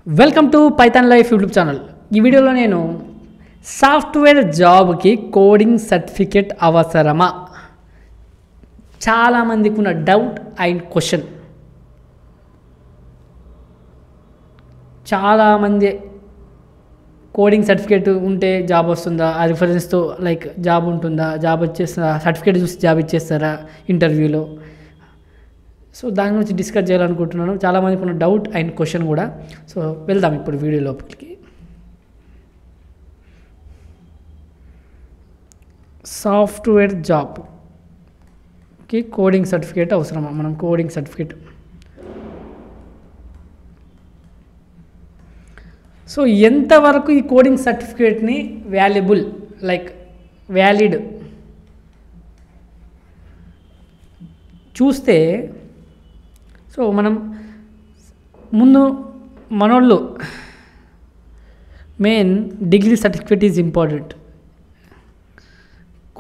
Welcome to Python life YouTube channel. ఈ వీడియోలో నేను సాఫ్ట్వేర్ జాబ్కి కోడింగ్ సర్టిఫికేట్ అవసరమా, చాలామందికి ఉన్న డౌట్ అండ్ క్వశ్చన్. చాలామంది కోడింగ్ సర్టిఫికేట్ ఉంటే జాబ్ వస్తుందా, ఆ రిఫరెన్స్తో లైక్ జాబ్ ఉంటుందా, జాబ్ వచ్చేస్తుందా, సర్టిఫికేట్ చూసి జాబ్ ఇచ్చేస్తారా ఇంటర్వ్యూలో. సో దాని గురించి డిస్కస్ చేయాలనుకుంటున్నాను. చాలామందికి ఉన్న డౌట్ అండ్ క్వశ్చన్ కూడా. సో వెళ్దాం ఇప్పుడు వీడియో లోపలికి. సాఫ్ట్వేర్ జాబ్కి కోడింగ్ సర్టిఫికేట్ అవసరమా? మనం కోడింగ్ సర్టిఫికేట్, సో ఎంతవరకు ఈ కోడింగ్ సర్టిఫికేట్ని వాల్యుబుల్, లైక్ వ్యాలిడ్ చూస్తే, సో మనం ముందు మనోళ్ళు main degree certificate is important.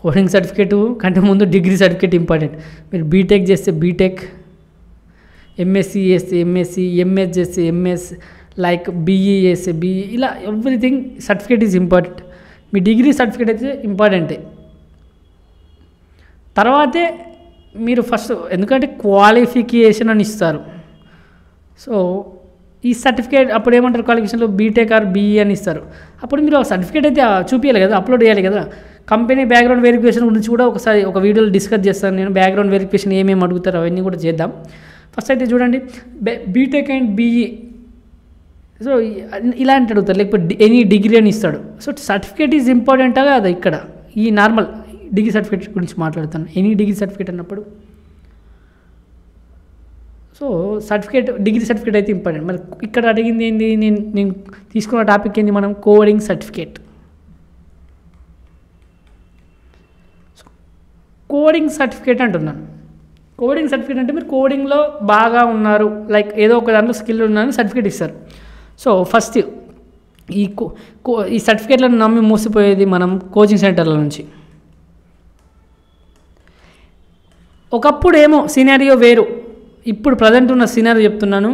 Coding certificate కంటే ముందు డిగ్రీ సర్టిఫికేట్ ఇంపార్టెంట్. మీరు బీటెక్ చేస్తే బీటెక్, ఎంఎస్సి చేస్తే ఎంఎస్సి, ఎంఎస్ చేస్తే ఎంఎస్, లైక్ బీఈ చేస్తే బీఈ, ఇలా everything certificate is important. Me degree certificate అయితే ఇంపార్టెంటే. తర్వాతే మీరు ఫస్ట్, ఎందుకంటే క్వాలిఫికేషన్ అని ఇస్తారు. సో ఈ సర్టిఫికేట్ అప్పుడు ఏమంటారు, క్వాలిఫికేషన్లో బీటెక్ ఆర్ బీఈ అని ఇస్తారు. అప్పుడు మీరు ఆ సర్టిఫికేట్ అయితే చూపించాలి కదా, అప్లోడ్ చేయాలి కదా. కంపెనీ బ్యాక్గ్రౌండ్ వెరిఫికేషన్ గురించి కూడా ఒకసారి ఒక వీడియోలో డిస్కస్ చేస్తాను నేను. బ్యాక్గ్రౌండ్ వెరిఫికేషన్ ఏమేమి అడుగుతారో అవన్నీ కూడా చేద్దాం. ఫస్ట్ అయితే చూడండి, బీటెక్ అండ్ బీఈ, సో ఇలాంటి అడుగుతారు, లేకపోతే ఎనీ డిగ్రీ అని ఇస్తాడు. సో సర్టిఫికేట్ ఈజ్ ఇంపార్టెంటా కదా. ఇక్కడ ఈ నార్మల్ డిగ్రీ సర్టిఫికేట్ గురించి మాట్లాడుతాను. ఎనీ డిగ్రీ సర్టిఫికేట్ అన్నప్పుడు సో సర్టిఫికేట్, డిగ్రీ సర్టిఫికేట్ అయితే ఇంపార్టెంట్. మరి ఇక్కడ అడిగింది ఏంది, నేను తీసుకున్న టాపిక్ ఏంది, మనం కోడింగ్ సర్టిఫికేట్. కోడింగ్ సర్టిఫికేట్ అంటున్నాను. కోడింగ్ సర్టిఫికేట్ అంటే మీరు కోడింగ్లో బాగా ఉన్నారు, లైక్ ఏదో ఒక దాంట్లో స్కిల్ ఉన్నారని సర్టిఫికేట్ ఇస్తారు. సో ఫస్ట్ ఈ సర్టిఫికేట్లను నమ్మి మూసిపోయేది మనం కోచింగ్ సెంటర్ల నుంచి. ఒకప్పుడు ఏమో సినారియో వేరు, ఇప్పుడు ప్రజెంట్ ఉన్న సినారియో చెప్తున్నాను.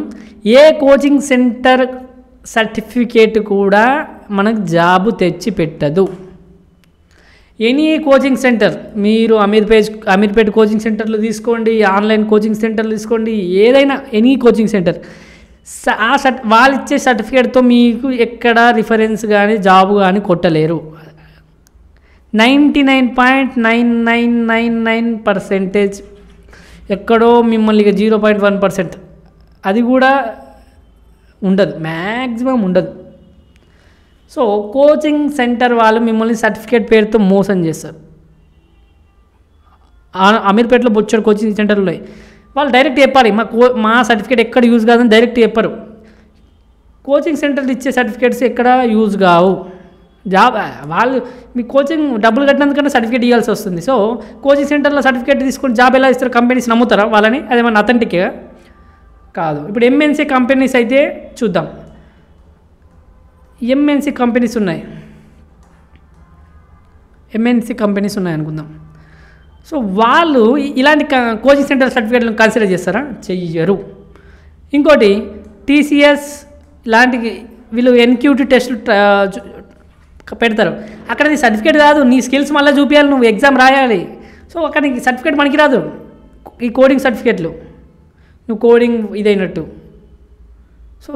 ఏ కోచింగ్ సెంటర్ సర్టిఫికేట్ కూడా మనకు జాబు తెచ్చి పెట్టదు. ఎనీ కోచింగ్ సెంటర్, మీరు అమీర్పేట కోచింగ్ సెంటర్లు తీసుకోండి, ఆన్లైన్ కోచింగ్ సెంటర్లు తీసుకోండి, ఏదైనా ఎనీ కోచింగ్ సెంటర్, వాళ్ళు ఇచ్చే సర్టిఫికేట్తో మీకు ఎక్కడ రిఫరెన్స్ కానీ జాబ్ కానీ కొట్టలేరు. 99.9999% ఎక్కడో మిమ్మల్ని 0.1%, అది కూడా ఉండదు, మ్యాక్సిమం ఉండదు. సో కోచింగ్ సెంటర్ వాళ్ళు మిమ్మల్ని సర్టిఫికేట్ పేరుతో మోసం చేస్తారు. అమీర్పేటలో బొచ్చాడు కోచింగ్ సెంటర్లు ఉన్నాయి. వాళ్ళు డైరెక్ట్ చెప్పాలి, మా సర్టిఫికేట్ ఎక్కడ యూజ్ కాదని డైరెక్ట్ చెప్పరు. కోచింగ్ సెంటర్లు ఇచ్చే సర్టిఫికేట్స్ ఎక్కడ యూజ్ కావు. జాబ్ వాళ్ళు మీ కోచింగ్ డబ్బులు కట్టినందుకన్నా సర్టిఫికేట్ ఇవ్వాల్సి వస్తుంది. సో కోచింగ్ సెంటర్లో సర్టిఫికేట్ తీసుకొని జాబ్ ఎలా ఇస్తారు? కంపెనీస్ నమ్ముతారా వాళ్ళని? అదేమన్నా అథెంటిక్గా కాదు. ఇప్పుడు ఎంఎన్సీ కంపెనీస్ అయితే చూద్దాం. ఎంఎన్సీ కంపెనీస్ ఉన్నాయి అనుకుందాం. సో వాళ్ళు ఇలాంటి కోచింగ్ సెంటర్ సర్టిఫికేట్లను కన్సిడర్ చేస్తారా? చెయ్యరు. ఇంకోటి టీసీఎస్ లాంటి వీళ్ళు ఎన్క్యూటీ టెస్టులు పెడతారు. అక్కడ నీ సర్టిఫికేట్ కాదు, నీ స్కిల్స్ మళ్ళీ చూపించాలి, నువ్వు ఎగ్జామ్ రాయాలి. సో అక్కడ నీకు సర్టిఫికేట్ మనకి రాదు, ఈ కోడింగ్ సర్టిఫికేట్లు, నువ్వు కోడింగ్ ఇదైనట్టు. సో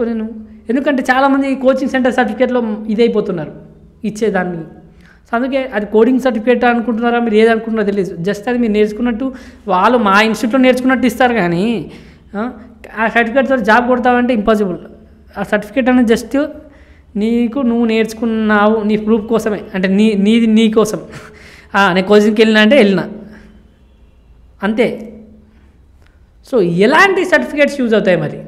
ఎందుకంటే చాలామంది కోచింగ్ సెంటర్ సర్టిఫికేట్లో ఇదైపోతున్నారు ఇచ్చేదాన్ని. సో అందుకే అది కోడింగ్ సర్టిఫికేట్ అనుకుంటున్నారా, మీరు ఏది అనుకుంటున్నారో తెలియదు. జస్ట్ అది మీరు నేర్చుకున్నట్టు, వాళ్ళు మా ఇన్స్టిట్యూట్లో నేర్చుకున్నట్టు ఇస్తారు. కానీ ఆ సర్టిఫికేట్తో జాబ్ కొడతావంటే ఇంపాసిబుల్. ఆ సర్టిఫికేట్ అనేది జస్ట్ నువ్వు నేర్చుకున్నావు నీ ప్రూఫ్ కోసమే, అంటే నీ కోసం. నేను కోచింగ్కి వెళ్ళినా అంతే. సో ఎలాంటి సర్టిఫికేట్స్ యూజ్ అవుతాయి మరి?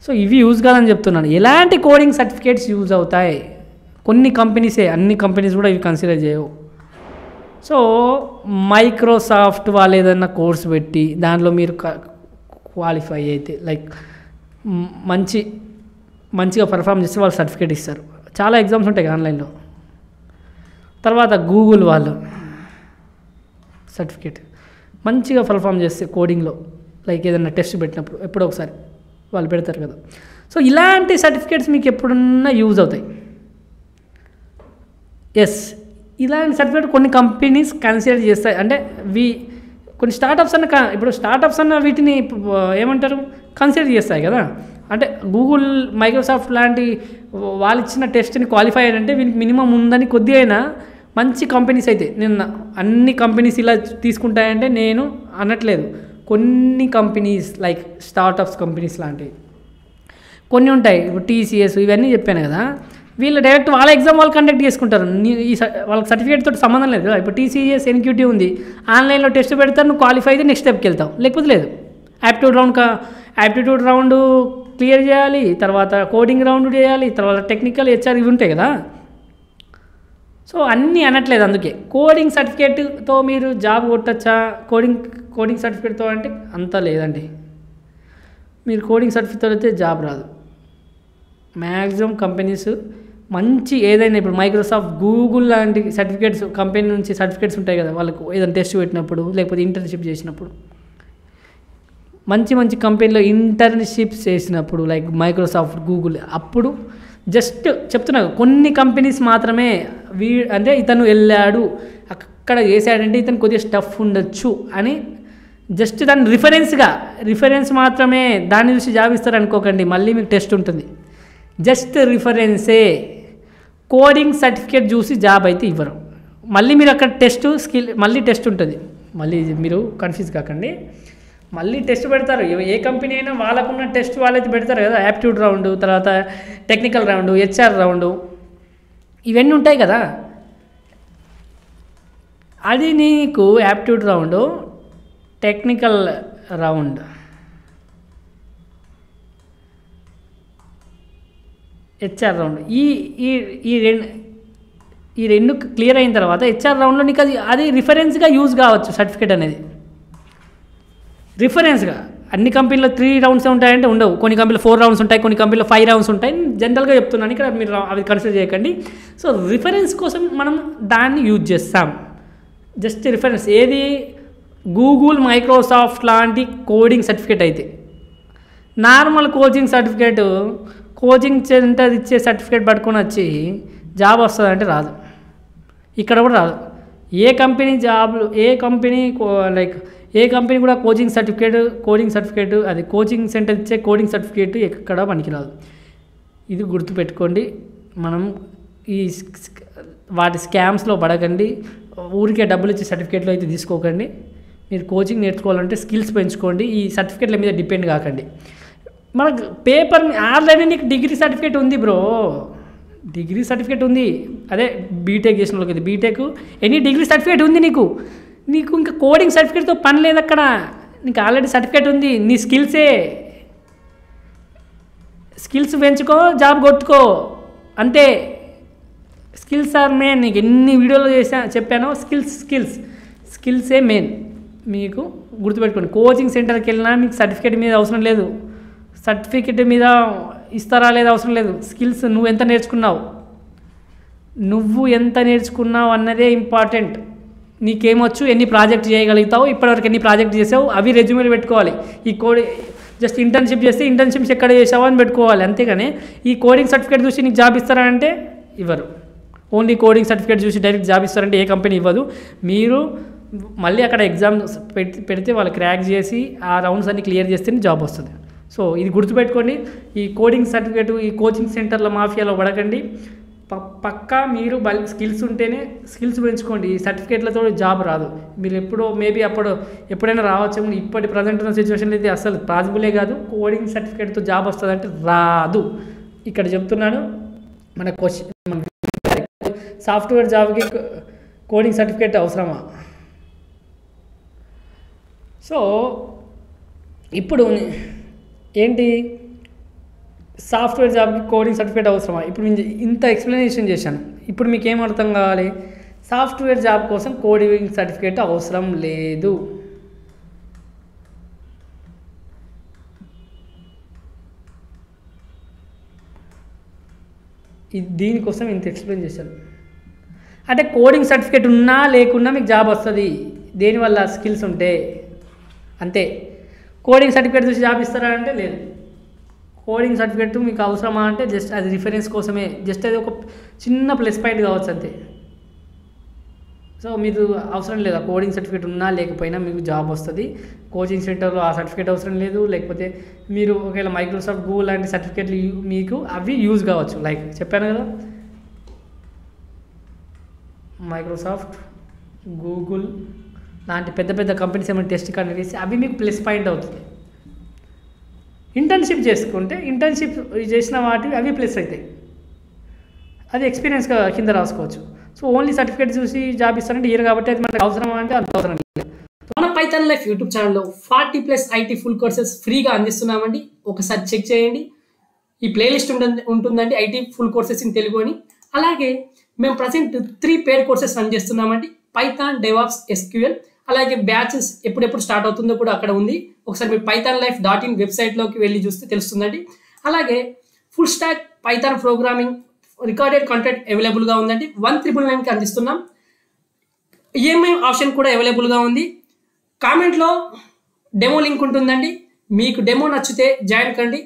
సో ఇవి యూజ్ కాదని చెప్తున్నాను. ఎలాంటి కోడింగ్ సర్టిఫికేట్స్ యూజ్ అవుతాయి? కొన్ని కంపెనీసే, అన్ని కంపెనీస్ కూడా ఇవి కన్సిడర్ చేయవు. సో మైక్రోసాఫ్ట్ వాళ్ళు ఏదైనా కోర్స్ పెట్టి దాంట్లో మీరు క్వాలిఫై అయితే, లైక్ మంచిగా పర్ఫామ్ చేస్తే వాళ్ళు సర్టిఫికేట్ ఇస్తారు. చాలా ఎగ్జామ్స్ ఉంటాయి ఆన్లైన్లో. తర్వాత గూగుల్ వాళ్ళు సర్టిఫికేట్, మంచిగా పర్ఫామ్ చేస్తే కోడింగ్లో, లైక్ ఏదైనా టెస్ట్ పెట్టినప్పుడు ఎప్పుడో ఒకసారి వాళ్ళు పెడతారు కదా. సో ఇలాంటి సర్టిఫికేట్స్ మీకు ఎప్పుడన్నా యూజ్ అవుతాయి. ఎస్, ఇలాంటి సర్టిఫికేట్ కొన్ని కంపెనీస్ కన్సిడర్ చేస్తాయి. అంటే కొన్ని స్టార్టప్స్ ఇప్పుడు స్టార్టప్స్ అన్న వీటిని ఏమంటారు, కన్సిడర్ చేస్తాయి కదా. అంటే గూగుల్, మైక్రోసాఫ్ట్ లాంటి వాళ్ళు ఇచ్చిన టెస్ట్ని క్వాలిఫై అయ్యారంటే వీళ్ళకి మినిమం ఉందని కొద్దిగా అయినా మంచి కంపెనీస్ అయితే. నేను అన్ని కంపెనీస్ ఇలా తీసుకుంటాయంటే నేను అనట్లేదు. కొన్ని కంపెనీస్ లైక్ స్టార్టప్స్ కంపెనీస్ లాంటివి కొన్ని ఉంటాయి. ఇప్పుడు టీసీఎస్ ఇవన్నీ చెప్పాను కదా, వీళ్ళు డైరెక్ట్ వాళ్ళ ఎగ్జామ్ వాళ్ళు కండక్ట్ చేసుకుంటారు. వాళ్ళకి సర్టిఫికేట్ తోటి సంబంధం లేదు కదా. ఇప్పుడు టీసీఎస్ ఎన్క్యూటీ ఉంది, ఆన్లైన్లో టెస్ట్ పెడతారు, నువ్వు క్వాలిఫై అయితే నెక్స్ట్ స్టెప్కి వెళ్తావు, లేకపోతే లేదు. యాప్టిట్యూడ్ రౌండ్ క్లియర్ చేయాలి, తర్వాత కోడింగ్ రౌండ్ చేయాలి, తర్వాత టెక్నికల్, హెచ్ఆర్ ఇవి ఉంటాయి కదా. సో అన్నీ అనట్లేదు. అందుకే కోడింగ్ సర్టిఫికేట్తో మీరు జాబ్ కొట్టచ్చా, కోడింగ్ సర్టిఫికేట్తో అంటే అంత లేదండి. మీరు కోడింగ్ సర్టిఫికేట్తో అయితే జాబ్ రాదు. మ్యాక్సిమం కంపెనీస్ మంచి ఏదైనా ఇప్పుడు మైక్రోసాఫ్ట్, గూగుల్ లాంటి సర్టిఫికేట్స్ కంపెనీ నుంచి సర్టిఫికేట్స్ ఉంటాయి కదా, వాళ్ళకు ఏదైనా టెస్ట్ పెట్టినప్పుడు లేకపోతే ఇంటర్న్షిప్ చేసినప్పుడు, మంచి కంపెనీలో ఇంటర్న్షిప్స్ చేసినప్పుడు లైక్ మైక్రోసాఫ్ట్, గూగుల్, అప్పుడు జస్ట్ చెప్తున్నా కొన్ని కంపెనీస్ మాత్రమే అంటే ఇతను వెళ్ళాడు అక్కడ చేశాడంటే ఇతను కొద్దిగా స్టఫ్ ఉండొచ్చు అని జస్ట్ దాన్ని రిఫరెన్స్ మాత్రమే దాన్ని చూసి జాబ్ ఇస్తారు అనుకోకండి. మళ్ళీ మీకు టెస్ట్ ఉంటుంది. జస్ట్ రిఫరెన్సే, కోడింగ్ సర్టిఫికేట్ చూసి జాబ్ అయితే ఇవ్వరు. మళ్ళీ మీరు అక్కడ టెస్ట్ స్కిల్ మళ్ళీ టెస్ట్ ఉంటుంది. మళ్ళీ మీరు కన్ఫ్యూజ్ కాకండి, మళ్ళీ టెస్ట్ పెడతారు. ఏ కంపెనీ అయినా వాళ్ళకున్న టెస్ట్ వాళ్ళైతే పెడతారు కదా. యాప్టిట్యూడ్ రౌండ్, తర్వాత టెక్నికల్ రౌండ్, హెచ్ఆర్ రౌండ్, ఇవన్నీ ఉంటాయి కదా. అది నీకు aptitude round, technical round, HR round, ఈ రెండు క్లియర్ అయిన తర్వాత హెచ్ఆర్ రౌండ్లో నీకు అది రిఫరెన్స్గా యూజ్ కావచ్చు సర్టిఫికేట్ అనేది. రిఫరెన్స్గా అన్ని కంపెనీలో 3 రౌండ్స్ ఉంటాయంటే ఉండవు. కొన్ని కంపెనీలో 4 రౌండ్స్ ఉంటాయి, కొన్ని కంపెనీలో 5 రౌండ్స్ ఉంటాయి. జనరల్గా చెప్తున్నాను, ఇక్కడ మీరు అవి కన్సిడర్ చేయకండి. సో రిఫరెన్స్ కోసం మనం దాన్ని యూజ్ చేస్తాం. జస్ట్ రిఫరెన్స్ ఏది, గూగుల్, మైక్రోసాఫ్ట్ లాంటి కోడింగ్ సర్టిఫికేట్ అయితే. Normal coaching certificate, coaching centre ఇచ్చే సర్టిఫికేట్ పట్టుకొని వచ్చి జాబ్ వస్తుందంటే రాదు. ఇక్కడ కూడా రాదు. ఏ కంపెనీ కూడా కోడింగ్ సర్టిఫికేట్ అది కోచింగ్ సెంటర్ ఇచ్చే కోడింగ్ సర్టిఫికేట్ ఎక్కడ పనికిరాదు. ఇది గుర్తుపెట్టుకోండి. మనం ఈ వాటి స్కామ్స్లో పడకండి. ఊరికే డబ్బులు ఇచ్చే సర్టిఫికేట్లో అయితే తీసుకోకండి. మీరు కోచింగ్ నేర్చుకోవాలంటే స్కిల్స్ పెంచుకోండి. ఈ సర్టిఫికేట్ల మీద డిపెండ్ కాకండి. మనకు పేపర్ ఆల్రెడీ నీకు డిగ్రీ సర్టిఫికేట్ ఉంది బ్రో, డిగ్రీ సర్టిఫికేట్ ఉంది. అదే బీటెక్ చేసిన వాళ్ళకి బీటెక్ ఎనీ డిగ్రీ సర్టిఫికేట్ ఉంది నీకు ఇంకా కోడింగ్ సర్టిఫికేట్తో పని లేదు అక్కడ. నీకు ఆల్రెడీ సర్టిఫికేట్ ఉంది. నీ స్కిల్స్ పెంచుకో, జాబ్ కొట్టుకో, అంతే. Skills are main. నీకు ఎన్ని వీడియోలు చెప్పానో స్కిల్సే మెయిన్. మీకు గుర్తుపెట్టుకోండి. కోచింగ్ సెంటర్కి వెళ్ళినా మీకు సర్టిఫికేట్ మీద అవసరం లేదు. సర్టిఫికేట్ మీద ఇస్తారా లేదా అవసరం లేదు. స్కిల్స్ నువ్వు ఎంత నేర్చుకున్నావు అన్నదే ఇంపార్టెంట్. నీకేమొచ్చు, ఎన్ని ప్రాజెక్ట్ చేయగలుగుతావు, ఇప్పటివరకు ఎన్ని ప్రాజెక్ట్ చేసావు, అవి రెజ్యూమేలు పెట్టుకోవాలి. జస్ట్ ఇంటర్న్షిప్ చేస్తే ఇంటర్న్షిప్స్ ఎక్కడ చేసావు అని పెట్టుకోవాలి. అంతేగాని ఈ కోడింగ్ సర్టిఫికేట్ చూసి నీకు జాబ్ ఇస్తారా అంటే ఇవ్వరు. ఓన్లీ కోడింగ్ సర్టిఫికేట్ చూసి డైరెక్ట్ జాబ్ ఇస్తారంటే ఏ కంపెనీ ఇవ్వదు. మీరు మళ్ళీ అక్కడ ఎగ్జామ్స్ పెడితే వాళ్ళు క్రాక్ చేసి ఆ రౌండ్స్ అన్ని క్లియర్ చేస్తేనే జాబ్ వస్తుంది. సో ఇది గుర్తుపెట్టుకోండి. ఈ కోడింగ్ సర్టిఫికేట్, ఈ కోచింగ్ సెంటర్ల మాఫియాలో పడకండి. పక్కా మీరు స్కిల్స్ ఉంటేనే స్కిల్స్ పెంచుకోండి. ఈ సర్టిఫికేట్లతో జాబ్ రాదు. మీరు ఎప్పుడైనా రావచ్చు. ఇప్పటి ప్రజెంట్ ఉన్న సిచ్యువేషన్లో అయితే అసలు పాసిబులే కాదు. కోడింగ్ సర్టిఫికేట్తో జాబ్ వస్తుందంటే రాదు. ఇక్కడ చెప్తున్నాను. మన సాఫ్ట్వేర్ జాబ్కి కోడింగ్ సర్టిఫికేట్ అవసరమా? సో ఇప్పుడు ఏంటి, సాఫ్ట్వేర్ జాబ్కి కోడింగ్ సర్టిఫికేట్ అవసరమా? ఇప్పుడు నేను ఇంత ఎక్స్ప్లెనేషన్ చేశాను. ఇప్పుడు మీకు ఏం అర్థం కావాలి? సాఫ్ట్వేర్ జాబ్ కోసం కోడింగ్ సర్టిఫికేట్ అవసరం లేదు. దీనికోసం ఇంత ఎక్స్ప్లెయిన్ చేశాను. అంటే కోడింగ్ సర్టిఫికేట్ ఉన్నా లేకున్నా మీకు జాబ్ వస్తుంది. దేనివల్ల? స్కిల్స్ ఉంటే అంతే. కోడింగ్ సర్టిఫికేట్ చూసి జాబ్ ఇస్తారా అంటే లేదు. కోడింగ్ సర్టిఫికేట్ మీకు అవసరమా అంటే జస్ట్ అది రిఫరెన్స్ కోసమే, జస్ట్ అది ఒక చిన్న ప్లస్ పాయింట్ కావచ్చు అంతే. సో మీరు అవసరం లేదు, ఆ కోడింగ్ సర్టిఫికేట్ ఉన్నా లేకపోయినా మీకు జాబ్ వస్తుంది. కోచింగ్ సెంటర్లో ఆ సర్టిఫికేట్ అవసరం లేదు. లేకపోతే మీరు ఒకవేళ మైక్రోసాఫ్ట్, గూగుల్ లాంటి సర్టిఫికేట్లు మీకు అవి యూజ్ కావచ్చు. లైక్ చెప్పాను కదా, మైక్రోసాఫ్ట్, గూగుల్ లాంటి పెద్ద పెద్ద కంపెనీస్ ఏమైనా టెస్ట్ కండక్ట్ చేసి అవి మీకు ప్లస్ పాయింట్ అవుతుంది. ఇంటర్న్షిప్ చేసుకుంటే ఇంటర్న్షిప్ చేసిన వాటి అవి ప్లస్ అవుతాయి, అది ఎక్స్పీరియన్స్గా కింద రాసుకోవచ్చు. సో ఓన్లీ సర్టిఫికేట్ చూసి జాబ్ ఇస్తారంటే ఇయర్ కాబట్టి అది మనకు అవసరం అంటే అంత అవసరం లేదు. మన పైథాన్ లైఫ్ యూట్యూబ్ ఛానల్లో 40+ ఐటీ ఫుల్ కోర్సెస్ ఫ్రీగా అందిస్తున్నామండి. ఒకసారి చెక్ చేయండి. ఈ ప్లేలిస్ట్ ఉంటుందండి IT full courses in Telugu అని. అలాగే మేము ప్రజెంట్ 3 పెయిడ్ కోర్సెస్ రన్ చేస్తున్నామండి. Python, DevOps, SQL. అలాగే బ్యాచెస్ ఎప్పుడెప్పుడు స్టార్ట్ అవుతుందో కూడా అక్కడ ఉంది. ఒకసారి మీరు pythonlife.in వెబ్సైట్లోకి వెళ్ళి చూస్తే తెలుస్తుందండి. అలాగే full stack Python programming recorded content అవైలబుల్గా ఉందండి. 1999కి అందిస్తున్నాం. ఈఎంఐ ఆప్షన్ కూడా అవైలబుల్గా ఉంది. కామెంట్లో డెమో లింక్ ఉంటుందండి. మీకు డెమో నచ్చితే జాయిన్ కండి.